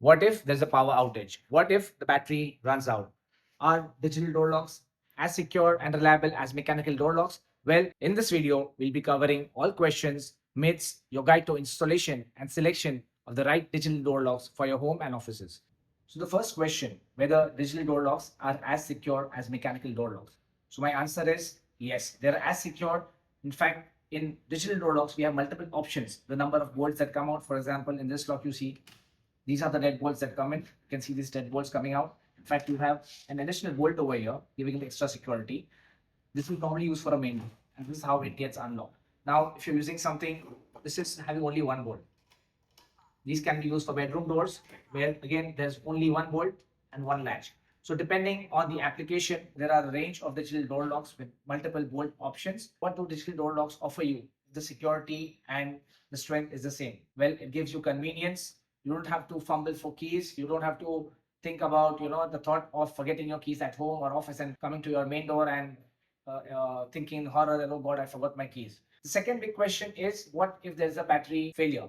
What if there's a power outage? What if the battery runs out? Are digital door locks as secure and reliable as mechanical door locks? Well, in this video, we'll be covering all questions, myths, your guide to installation and selection of the right digital door locks for your home and offices. So the first question, whether digital door locks are as secure as mechanical door locks. So my answer is yes, they're as secure. In fact, in digital door locks, we have multiple options. The number of bolts that come out, for example, in this lock you see these are the dead bolts that come in. You can see these dead bolts coming out. In fact, you have an additional bolt over here, giving it extra security. This is normally used for a main door, and this is how it gets unlocked. Now, if you're using something, this is having only one bolt. These can be used for bedroom doors, where again, there's only one bolt and one latch. So depending on the application, there are a range of digital door locks with multiple bolt options. What do digital door locks offer you? The security and the strength is the same. Well, it gives you convenience. You don't have to fumble for keys. You don't have to think about, the thought of forgetting your keys at home or office and coming to your main door and thinking horror that, oh God, I forgot my keys. The second big question is, what if there's a battery failure?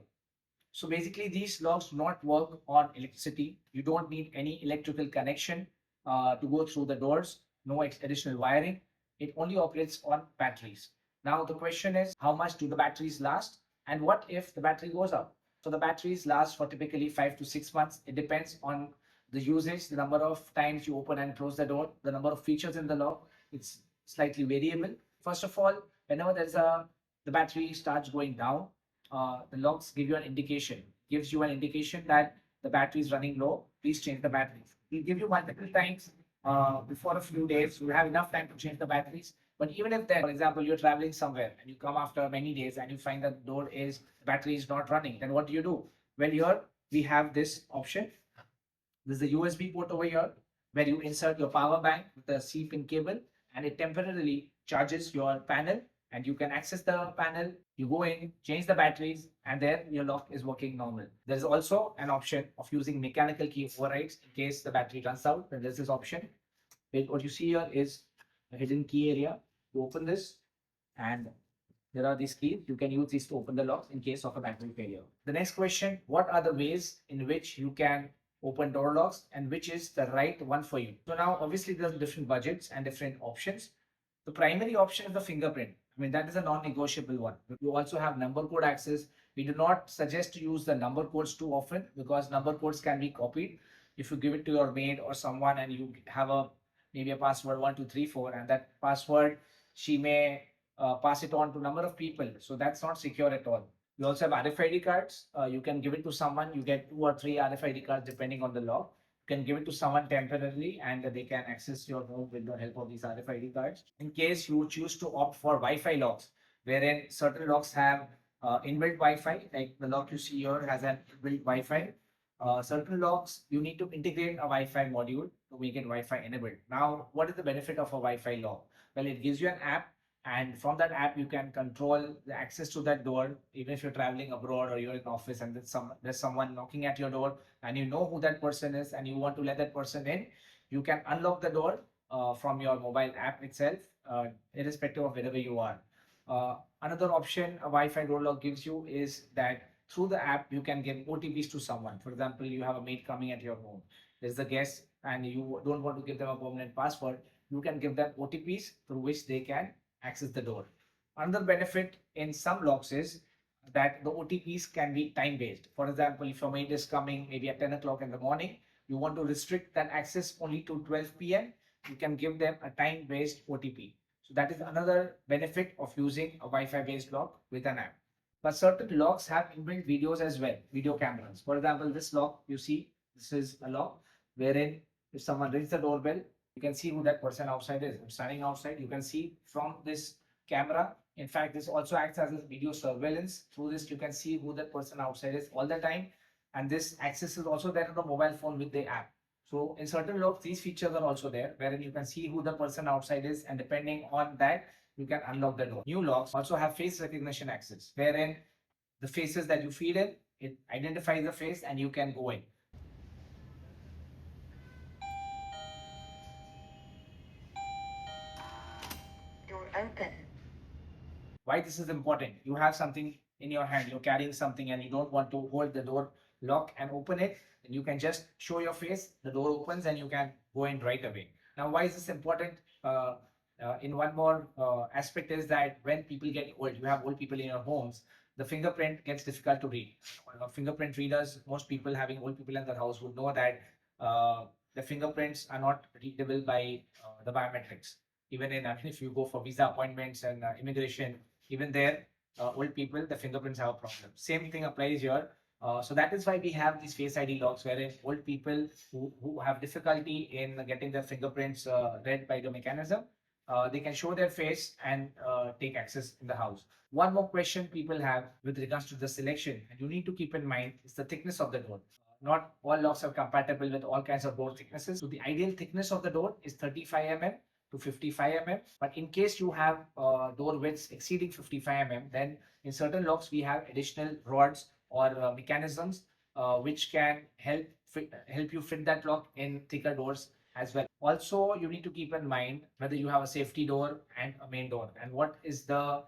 So basically, these locks do not work on electricity. You don't need any electrical connection to go through the doors, no additional wiring. It only operates on batteries. Now, the question is, how much do the batteries last? And what if the battery goes out? So the batteries last for typically 5 to 6 months. It depends on the usage, the number of times you open and close the door, the number of features in the lock. It's slightly variable. First of all, whenever the battery starts going down, the locks give you an indication, gives you an indication that the battery is running low. Please change the batteries. We'll give you multiple times before a few days. You have enough time to change the batteries. But even if then, for example, you're traveling somewhere and you come after many days and you find that the battery is not running, then what do? Well, here we have this option. This is a USB port over here where you insert your power bank with the C-pin cable and it temporarily charges your panel and you can access the panel. You go in, change the batteries, and then your lock is working normal. There is also an option of using mechanical key overrides in case the battery runs out. Then there's this option. What you see here is a hidden key area. You open this, and there are these keys. You can use these to open the locks in case of a battery failure. The next question, what are the ways in which you can open door locks and which is the right one for you? So now obviously there's different budgets and different options. The primary option is the fingerprint. I mean, that is a non-negotiable one. You also have number code access. We do not suggest to use the number codes too often because number codes can be copied. If you give it to your maid or someone and you have maybe a password 1234 and that password she may pass it on to a number of people. So that's not secure at all. You also have RFID cards. You can give it to someone. You get 2 or 3 RFID cards depending on the law. You can give it to someone temporarily and they can access your home with the help of these RFID cards. In case you choose to opt for Wi-Fi locks, wherein certain locks have inbuilt Wi-Fi, like the lock you see here has an inbuilt Wi-Fi. Certain locks, you need to integrate a Wi-Fi module to make it Wi-Fi enabled. Now, what is the benefit of a Wi-Fi lock? Well, it gives you an app and from that app you can control the access to that door even if you're traveling abroad or you're in office and there's someone knocking at your door and you know who that person is and you want to let that person in. You can unlock the door from your mobile app itself, irrespective of wherever you are. Another option a Wi-Fi door lock gives you is that through the app you can give OTPs to someone. For example, you have a maid coming at your home, there's a guest and you don't want to give them a permanent password. You can give them OTPs through which they can access the door. Another benefit in some locks is that the OTPs can be time based. For example, if your maid is coming maybe at 10 o'clock in the morning, you want to restrict that access only to 12 p.m., you can give them a time based OTP. So that is another benefit of using a Wi-Fi based lock with an app. But certain locks have inbuilt videos as well, video cameras. For example, this lock you see, this is a lock wherein if someone rings the doorbell, you can see who that person outside is. I'm standing outside, you can see from this camera. In fact, this also acts as a video surveillance. Through this, you can see who that person outside is all the time. And this access is also there on the mobile phone with the app. So in certain locks, these features are also there, wherein you can see who the person outside is, and depending on that, you can unlock the door. New locks also have face recognition access, wherein the faces that you feed in, it identifies the face and you can go in. Door open. Why this is important? You have something in your hand, you're carrying something and you don't want to hold the door lock and open it, and you can just show your face, the door opens and you can go in right away. Now, why is this important? In one more aspect is that when people get old, you have old people in your homes, the fingerprint gets difficult to read. Fingerprint readers, most people having old people in their house would know that the fingerprints are not readable by the biometrics. Even in, I mean, if you go for visa appointments and immigration, even there, old people, the fingerprints have a problem. Same thing applies here. So that is why we have these Face ID locks, wherein old people who have difficulty in getting their fingerprints read by the mechanism, they can show their face and take access in the house. One more question people have with regards to the selection, and you need to keep in mind, is the thickness of the door. Not all locks are compatible with all kinds of door thicknesses. So the ideal thickness of the door is 35 mm to 55 mm. But in case you have door widths exceeding 55 mm, then in certain locks we have additional rods or mechanisms which can help you fit that lock in thicker doors as well. Also, you need to keep in mind whether you have a safety door and a main door, and what is the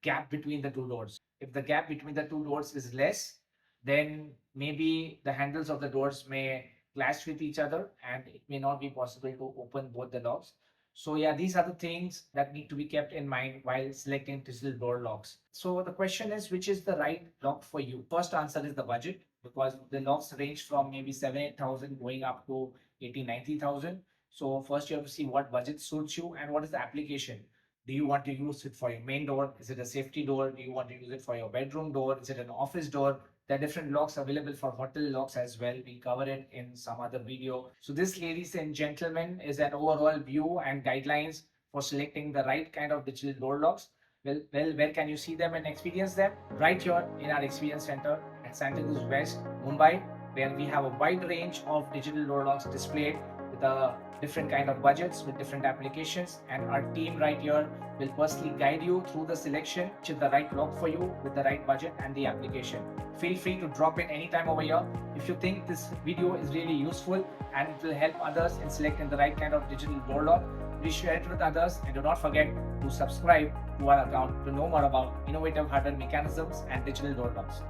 gap between the two doors. If the gap between the two doors is less, then maybe the handles of the doors may clash with each other and it may not be possible to open both the locks. So yeah, these are the things that need to be kept in mind while selecting digital door locks. So the question is, which is the right lock for you? First answer is the budget, because the locks range from maybe 7,000-8,000 going up to 80,000-90,000. So first you have to see what budget suits you and what is the application. Do you want to use it for your main door? Is it a safety door? Do you want to use it for your bedroom door? Is it an office door? There are different locks available for hotel locks as well. We cover it in some other video. So this, ladies and gentlemen, is an overall view and guidelines for selecting the right kind of digital door locks. Well, where can you see them and experience them? Right here in our experience center at Santa Cruz West, Mumbai, where we have a wide range of digital door locks displayed with a different kind of budgets, with different applications, and our team right here will personally guide you through the selection, which is the right lock for you with the right budget and the application. Feel free to drop in anytime over here. If you think this video is really useful and it will help others in selecting the right kind of digital door lock, please share it with others, and do not forget to subscribe to our account to know more about innovative hardware mechanisms and digital door locks.